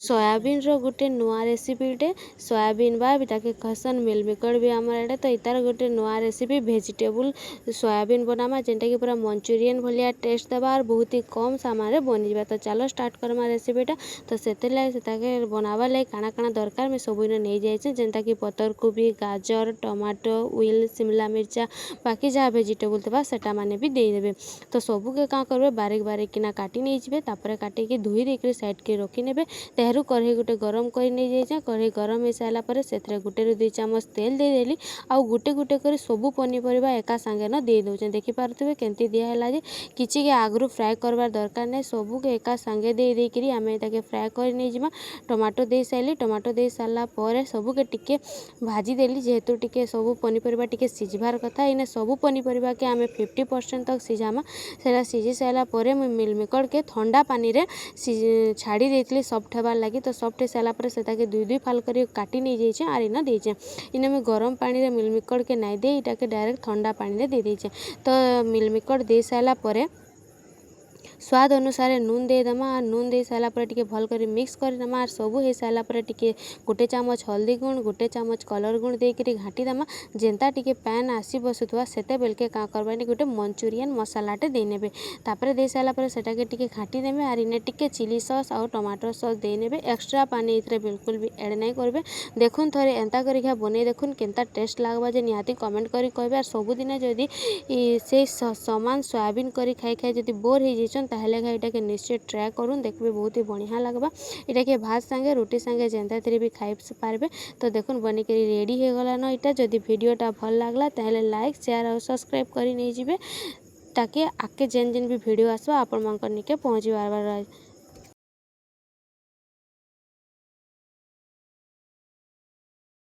Soybean रो गुटे नुआ रेसिपीटे soybean बा ताके कहसन मिलमिकर भी आमर एडे तो इतार गुटे नुआ रेसिपी भेजिटेबल सोयाबीन बनामा जेनटा कि पूरा मंचूरियन भलिया टेस्ट देवा और बहुत ही कम सामान बनी जावा। तो चलो स्टार्ट करमा रेसिपीटा। तो सेते बनावा लागे काଣା काଣା दरकार मैं सब नहीं जाए जेनता कि पतर कोबी गाजर टमाटो उइल शिमला मिर्चा बाकी जहाँ भेजिटेबल थवा सेटा माने भी देदेवे। तो सबू के क्या करबे बारीक बारीक किना काटी नहीं जाए तापर काटिकी धोई देकर साइड के रखी नेबे। तेहरू कढ़ई गुटे गरम कर नहीं जाइए कढ़ई गरम हो सारा पर से गुटे रू 2 चामच तेल देदेली आउ गुटे गुटे कर सबू पनीपरिया एका सांगे न दे दौचे देखिपे केमती दिहला जे किसी के आगु फ्राए करवार दरकार नहीं सबू के एका सांगे दे देकरी आमे ताके फ्राए कर नहीं जिमा। टमाटो दे सारी टमाटो दे सारा पर सबू के टिके भाजी देली जेहेतु टिके सबू पनीपरिया टिके सिझबार कथा इने सबू पनीपरिया के आमे 50% तक सिझामा सेला सिझी सारा पर मुई मिलमिकर के ठंडा पानी रे छाड़ी देती सॉफ्ट हेबार लगी। तो सॉफ्ट हो सारा पर से दुई दुई फाल कर काटी नहीं जाइए आर इना देचे इने मुई गरम पानी रे मिलमिकर के नहीं दे इटा के डायरेक्ट ठंडा पानी रे दे देचे। तो मिलमिकर दे सारा पर स्वाद अनुसार नून दे दमा और नून दे सारा पर टिके भल कर मिक्स कर दमा और सबू हो सारा पर टिके गोटे चामच हल्दी गुण गोटे चामच कलर गुण देकर घाटी दमा जेनता टिके पैन आसी बसुवा सेते बेलके का करबानी गोटे मंचूरियन मसालाटे देनेबे तापर दे सारा पर सेटा के टिके घाटी देबे और इने टिके चिली सॉस और टमाटो सॉस देनेबे एक्स्ट्रा पानी इतरे बिल्कुल भी ऐड नहीं करबे। देखुन थरे एंता करिखा बने देखुन केनता टेस्ट लागबा जे निहाती कमेंट करी कहबे और सबुदिन जदि से समान सोयाबीन करी खाई खाई जदि बोर हो जाइछन ताहले इटा के निश्चय ट्राए करूँ देखबे बहुत ही बढ़िया लगबा इटा के भात संगे रोटी संगे जेनता थी भी खाई पारबे। तो देखुन बनिक रेडी हो गला न इटा जदि वीडियोटा भल लागला ताहले लाइक शेयर और सब्सक्राइब करी नहीं जिबे ताकि आके जेन जेन भी वीडियो आसबा आपण मानकर निके पहुँची बार।